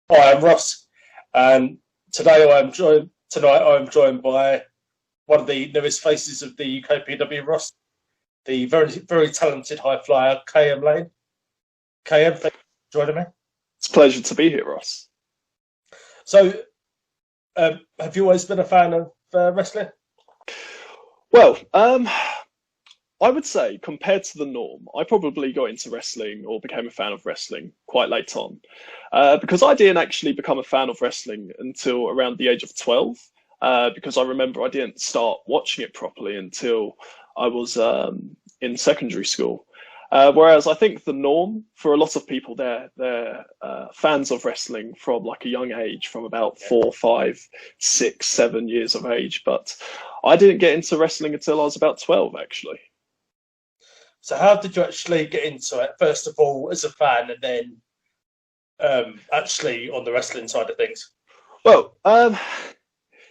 Hi, I'm Ross, and tonight I'm joined by one of the newest faces of the Ukpw, Ross, the very talented high flyer, KM Lane. KM, thank you for joining me. It's a pleasure to be here, Ross. So, have you always been a fan of wrestling? Well, I would say compared to the norm, I probably got into wrestling or became a fan of wrestling quite late on, because I didn't actually become a fan of wrestling until around the age of 12, because I remember I didn't start watching it properly until I was in secondary school. Whereas I think the norm for a lot of people, they're fans of wrestling from like a young age, from about 4, 5, 6, 7 years of age. But I didn't get into wrestling until I was about 12, actually. So, how did you actually get into it? First of all, as a fan, and then actually on the wrestling side of things. Well,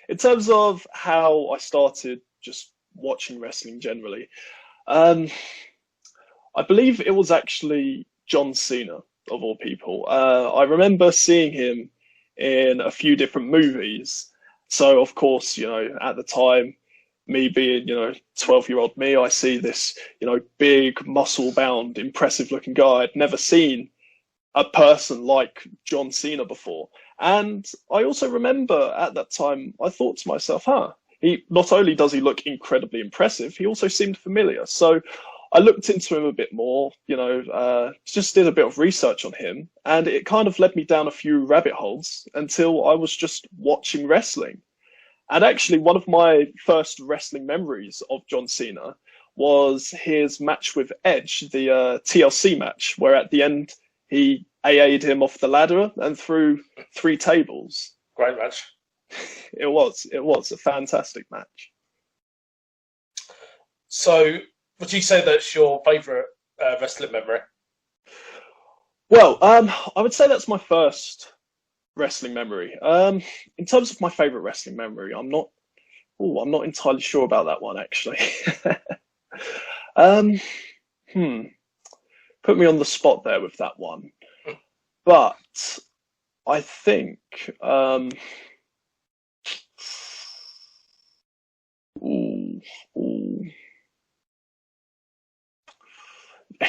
in terms of how I started just watching wrestling generally, um, I believe it was actually John Cena, of all people. I remember seeing him in a few different movies. So, of course, at the time, me being, 12-year-old me, I see this, big, muscle-bound, impressive-looking guy. I'd never seen a person like John Cena before. And I also remember at that time, I thought to myself, he not only does he look incredibly impressive, he also seemed familiar. So I looked into him a bit more, just did a bit of research on him, and it kind of led me down a few rabbit holes until I was just watching wrestling. And actually, one of my first wrestling memories of John Cena was his match with Edge, the TLC match, where at the end he AA'd him off the ladder and through 3 tables. Great match. It was a fantastic match. So, would you say that's your favourite wrestling memory? Well, I would say that's my first wrestling memory. In terms of my favorite wrestling memory, I'm not entirely sure about that one actually. um, hmm, Put me on the spot there with that one. But I think, ooh, ooh.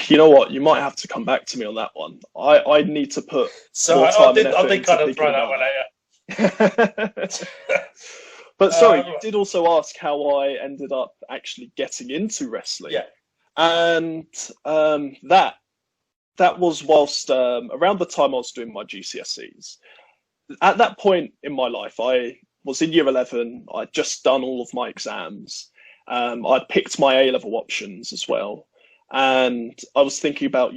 You know what? You might have to come back to me on that one. I need to put So more I time and did effort into kind of thinking throw that about one that. at you. But sorry, you Uh, did also ask how I ended up actually getting into wrestling, yeah. and that was whilst around the time I was doing my GCSEs. At that point in my life, I was in year 11. I'd just done all of my exams. I'd picked my A level options as well. And I was thinking about,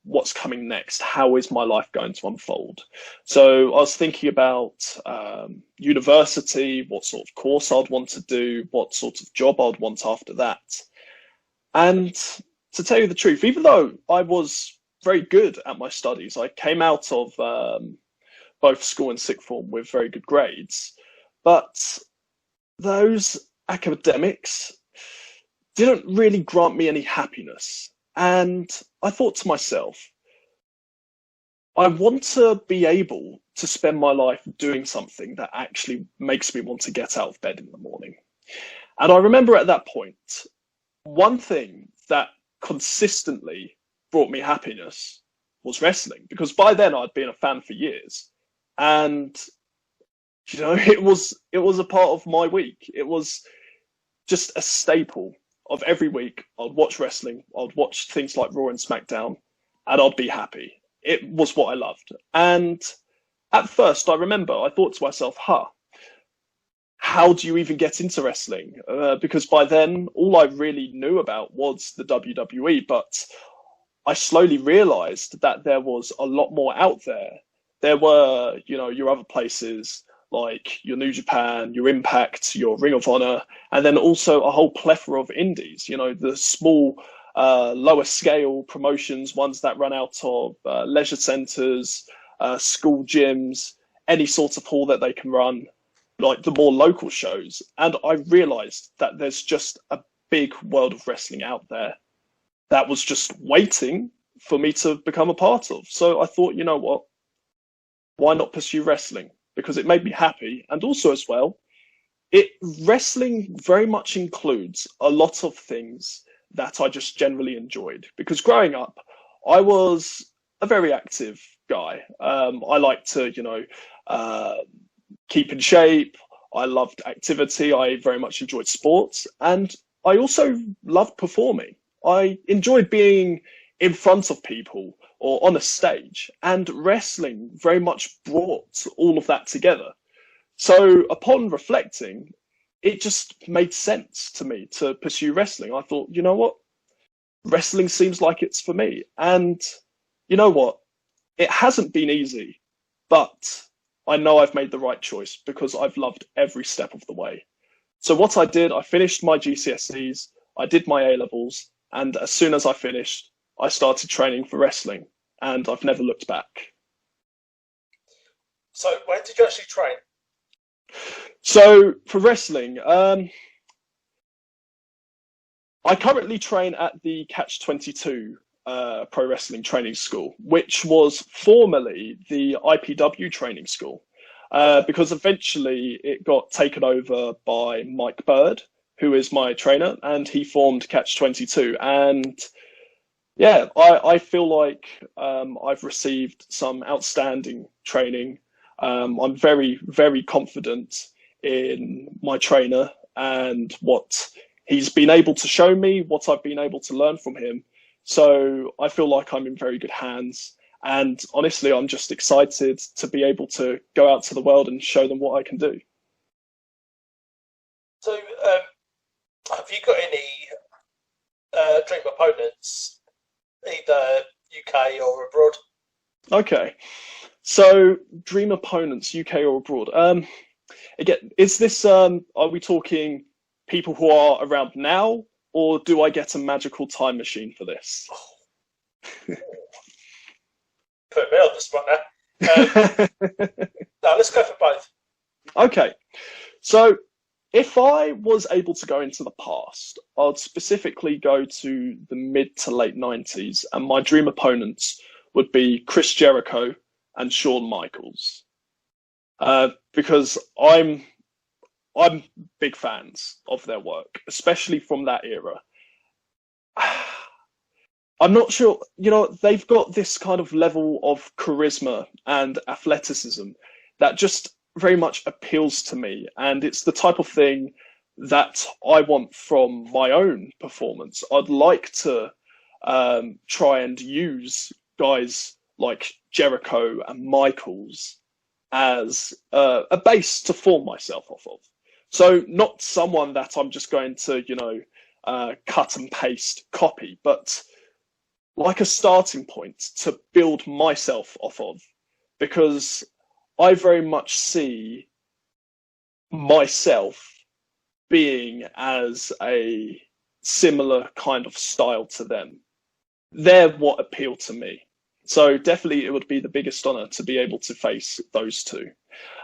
what's coming next? How is my life going to unfold? So I was thinking about university, what sort of course I'd want to do, what sort of job I'd want after that. And to tell you the truth, even though I was very good at my studies, I came out of both school and sixth form with very good grades. But those academics didn't really grant me any happiness. And I thought to myself, I want to be able to spend my life doing something that actually makes me want to get out of bed in the morning. And I remember at that point, one thing that consistently brought me happiness was wrestling, because by then I'd been a fan for years. And it was a part of my week. It was just a staple of every week. I'd watch wrestling. I'd watch things like Raw and SmackDown, and I'd be happy. It was what I loved. And at first, I remember I thought to myself, how do you even get into wrestling? Because by then, all I really knew about was the WWE, but I slowly realized that there was a lot more out there. There were, your other places like your New Japan, your Impact, your Ring of Honor, and then also a whole plethora of indies, the small, lower scale promotions, ones that run out of leisure centers, school gyms, any sort of hall that they can run, like the more local shows. And I realized that there's just a big world of wrestling out there that was just waiting for me to become a part of. So I thought, you know what? why not pursue wrestling? Because it made me happy. And also as well, wrestling very much includes a lot of things that I just generally enjoyed. Because growing up, I was a very active guy. I liked to, keep in shape. I loved activity. I very much enjoyed sports. And I also loved performing. I enjoyed being in front of people or on a stage. And wrestling very much brought all of that together. So upon reflecting, it just made sense to me to pursue wrestling. I thought, you know what? Wrestling seems like it's for me. And you know what? It hasn't been easy, but I know I've made the right choice because I've loved every step of the way. So what I did, I finished my GCSEs, I did my A-levels, and as soon as I finished, I started training for wrestling, and I've never looked back. So where did you actually train? So for wrestling, I currently train at the Catch-22 Pro Wrestling Training School, which was formerly the IPW training school, because eventually it got taken over by Mike Bird, who is my trainer, and he formed Catch-22. And yeah, I feel like I've received some outstanding training. I'm very, very confident in my trainer and what he's been able to show me, what I've been able to learn from him. So I feel like I'm in very good hands. And honestly, I'm just excited to be able to go out to the world and show them what I can do. So have you got any dream opponents, either UK or abroad? Okay. So dream opponents, UK or abroad. Again, is this, are we talking people who are around now, or do I get a magical time machine for this? Put me on the spot now. No, let's go for both. Okay. So if I was able to go into the past, I'd specifically go to the mid to late 90s, and my dream opponents would be Chris Jericho and Shawn Michaels. Because I'm big fans of their work, especially from that era. I'm not sure, they've got this kind of level of charisma and athleticism that just very much appeals to me. And it's the type of thing that I want from my own performance. I'd like to try and use guys like Jericho and Michaels as a base to form myself off of. So not someone that I'm just going to, cut and paste copy, but like a starting point to build myself off of, because I very much see myself being as a similar kind of style to them. They're what appeal to me. So definitely it would be the biggest honor to be able to face those two.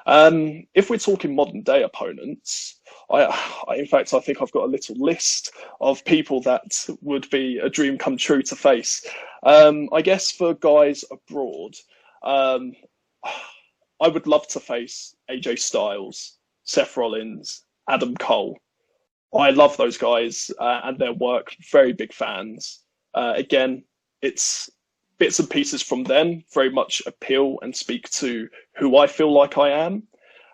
If we're talking modern day opponents, in fact, I think I've got a little list of people that would be a dream come true to face. I guess for guys abroad, I would love to face AJ Styles, Seth Rollins, Adam Cole. I love those guys and their work, very big fans. Again, it's bits and pieces from them very much appeal and speak to who I feel like I am.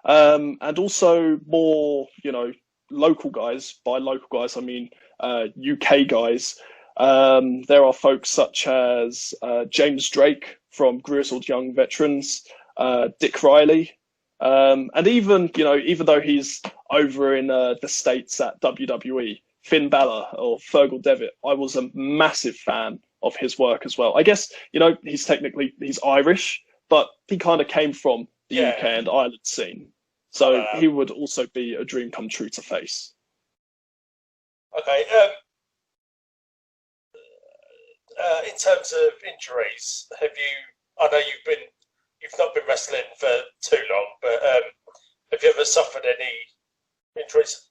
And also more, local guys. By local guys, I mean UK guys. There are folks such as James Drake from Grizzled Young Veterans, Dick Riley, and even though he's over in the States at WWE, Finn Balor or Fergal Devitt, I was a massive fan of his work as well. I guess, he's Irish, but he kind of came from the UK and Ireland scene. So he would also be a dream come true to face. Okay. In terms of injuries, I know you've not been wrestling for too long, but have you ever suffered any injuries?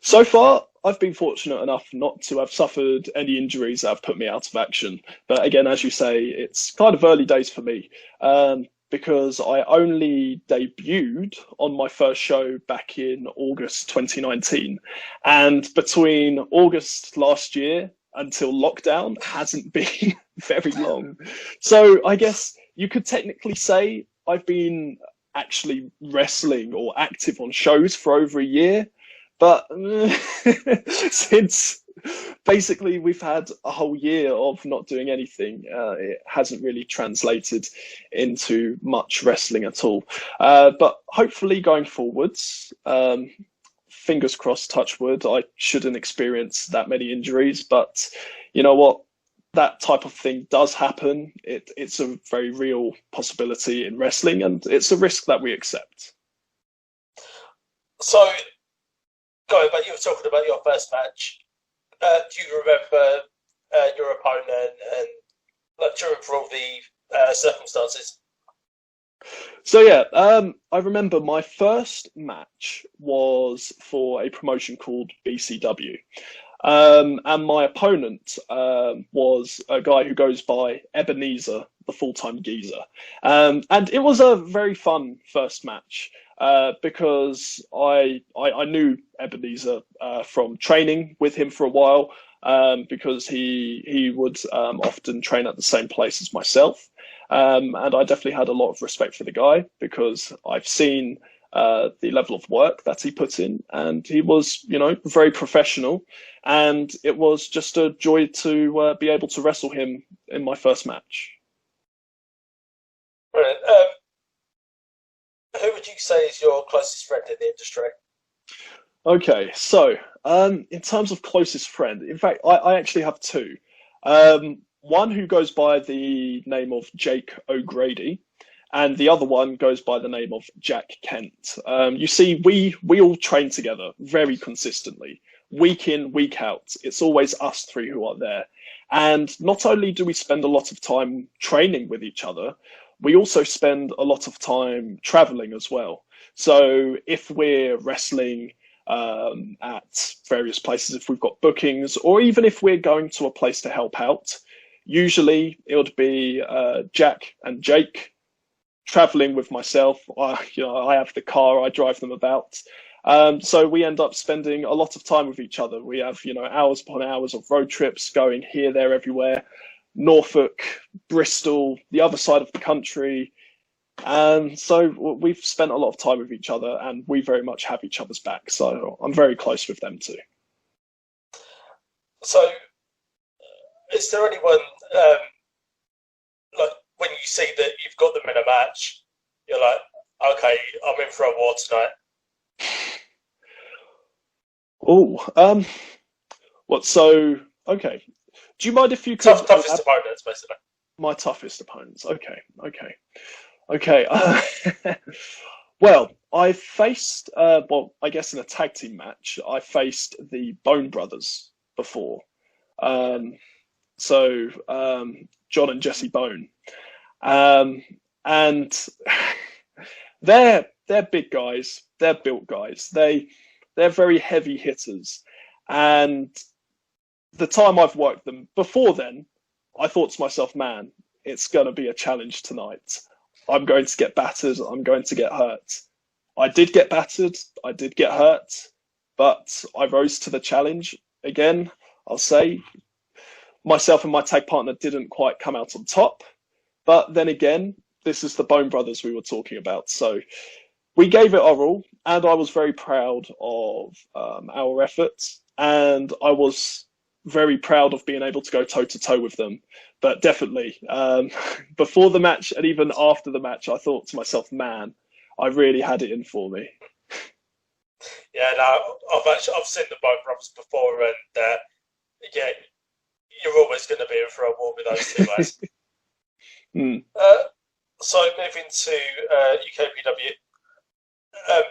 So far, I've been fortunate enough not to have suffered any injuries that have put me out of action. But again, as you say, it's kind of early days for me. because I only debuted on my first show back in August 2019. And between August last year until lockdown hasn't been very long. So I guess you could technically say I've been actually wrestling or active on shows for over a year. But since basically we've had a whole year of not doing anything, it hasn't really translated into much wrestling at all. But hopefully going forwards, fingers crossed, touch wood, I shouldn't experience that many injuries. But you know what? That type of thing does happen. It's a very real possibility in wrestling, and it's a risk that we accept. So, going back, you were talking about your first match. Do you remember your opponent and like during for all the circumstances? So yeah, I remember my first match was for a promotion called BCW. And my opponent was a guy who goes by Ebenezer, the full-time geezer. And it was a very fun first match because I knew Ebenezer from training with him for a while because he would often train at the same place as myself. And I definitely had a lot of respect for the guy because I've seen the level of work that he put in, and he was, very professional. And it was just a joy to be able to wrestle him in my first match. Brilliant. Who would you say is your closest friend in the industry? Okay, so in terms of closest friend, in fact, I actually have two. One who goes by the name of Jake O'Grady, and the other one goes by the name of Jack Kent. You see, we all train together very consistently, week in, week out. It's always us three who are there. And not only do we spend a lot of time training with each other, we also spend a lot of time traveling as well. So if we're wrestling at various places, if we've got bookings, or even if we're going to a place to help out, usually it would be Jack and Jake traveling with myself. I have the car, I drive them about. So we end up spending a lot of time with each other. We have, hours upon hours of road trips going here, there, everywhere. Norfolk, Bristol, the other side of the country. And so we've spent a lot of time with each other, and we very much have each other's back. So I'm very close with them too. So is there anyone, like when you see that you've got them in a match, you're like, okay, I'm in for a war tonight? Oh, what? So, okay. Do you mind if you could... Toughest opponents, basically. My toughest opponents. Okay. Well, I've faced, I guess in a tag team match, I faced the Bone Brothers before. So, John and Jesse Bone. And they're big guys. They're built guys. They're very heavy hitters. And the time I've worked them before then, I thought to myself, man, it's going to be a challenge tonight. I'm going to get battered. I'm going to get hurt. I did get battered. I did get hurt, but I rose to the challenge. Again, I'll say myself and my tag partner didn't quite come out on top. But then again, this is the Bone Brothers we were talking about. So we gave it our all, and I was very proud of our efforts. And I was very proud of being able to go toe-to-toe with them. But definitely, before the match and even after the match, I thought to myself, man, I really had it in for me. Yeah, no, I've seen the Bone Brothers before, and yeah, you're always going to be in for a war with those two guys. So moving to UKPW,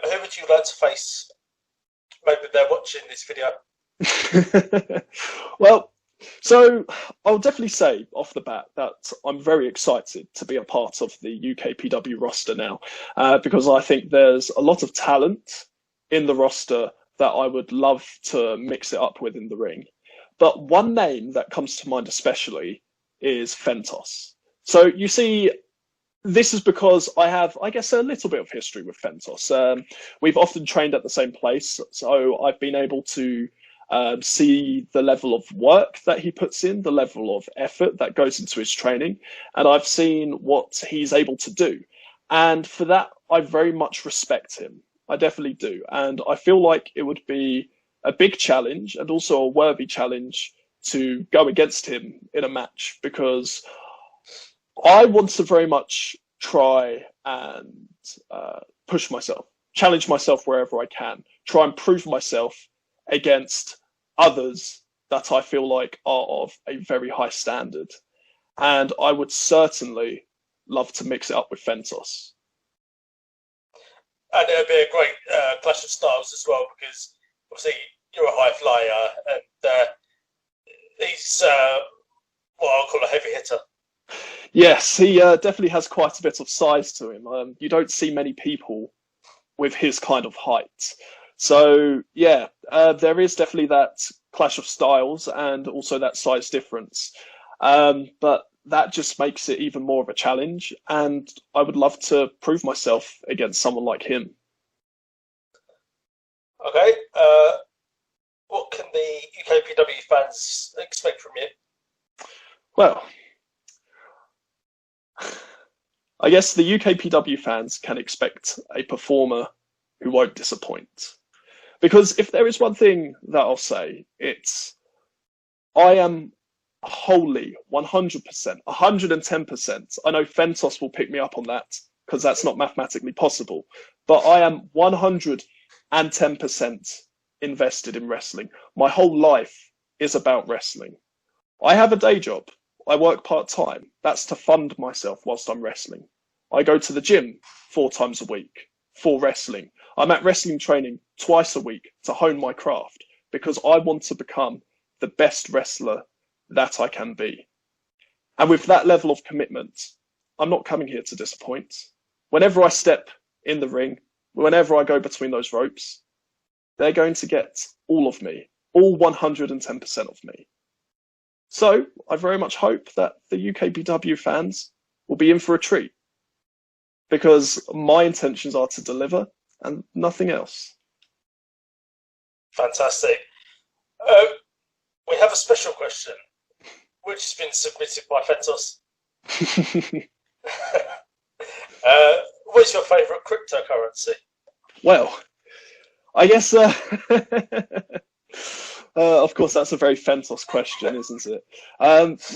who would you like to face? Maybe they're watching this video. Well, so I'll definitely say off the bat that I'm very excited to be a part of the UKPW roster now, because I think there's a lot of talent in the roster that I would love to mix it up with in the ring. But one name that comes to mind especially is Fentos. So you see, This is because I have, I guess, a little bit of history with Fentos. We've often trained at the same place, so I've been able to see the level of work that he puts in, the level of effort that goes into his training, and I've seen what he's able to do. And for that, I very much respect him. I definitely do. And I feel like it would be a big challenge and also a worthy challenge to go against him in a match, because I want to very much try and push myself, challenge myself wherever I can, try and prove myself against others that I feel like are of a very high standard. And I would certainly love to mix it up with Fentos. And it'll be a great clash of styles as well, because obviously you're a high flyer and he's what I'll call a heavy hitter. Yes, he definitely has quite a bit of size to him. You don't see many people with his kind of height. So, yeah, there is definitely that clash of styles and also that size difference. But that just makes it even more of a challenge. And I would love to prove myself against someone like him. Okay. What can the UKPW fans expect from you? Well, I guess the UKPW fans can expect a performer who won't disappoint. Because if there is one thing that I'll say, it's I am wholly 100%, 110%. I know Fentos will pick me up on that because that's not mathematically possible, but I am 110% invested in wrestling. My whole life is about wrestling. I have a day job. I work part-time. That's to fund myself whilst I'm wrestling. I go to the gym 4 times a week for wrestling. I'm at wrestling training twice a week to hone my craft because I want to become the best wrestler that I can be. And with that level of commitment, I'm not coming here to disappoint. Whenever I step in the ring, whenever I go between those ropes, they're going to get all of me, all 110% of me. So I very much hope that the UKPW fans will be in for a treat, because my intentions are to deliver and nothing else. Fantastic. We have a special question, which has been submitted by Fentos. What is your favourite cryptocurrency? Well, I guess, of course, that's a very Fentos question, isn't it?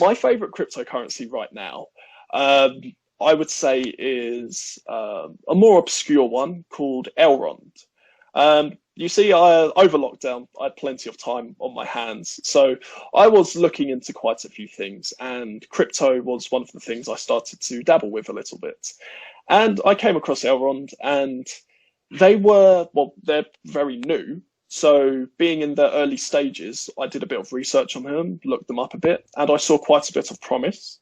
My favourite cryptocurrency right now, I would say, is a more obscure one called Elrond. You see, over lockdown, I had plenty of time on my hands. So I was looking into quite a few things, and crypto was one of the things I started to dabble with a little bit. And I came across Elrond, and they're very new. So being in their early stages, I did a bit of research on them, looked them up a bit, and I saw quite a bit of promise.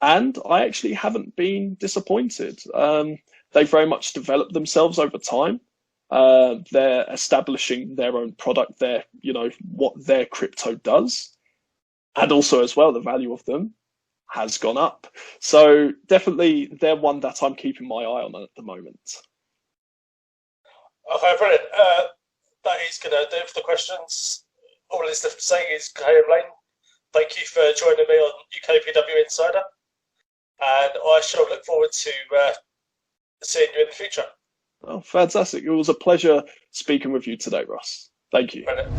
And I actually haven't been disappointed. They very much developed themselves over time. They're establishing their own product, what their crypto does. And also as well, the value of them has gone up. So definitely they're one that I'm keeping my eye on at the moment. Okay, brilliant. That is going to do it for the questions. All that's left to say is, Graham Lane, thank you for joining me on UKPW Insider. And I shall look forward to seeing you in the future. Oh, fantastic. It was a pleasure speaking with you today, Ross. Thank you. Brilliant.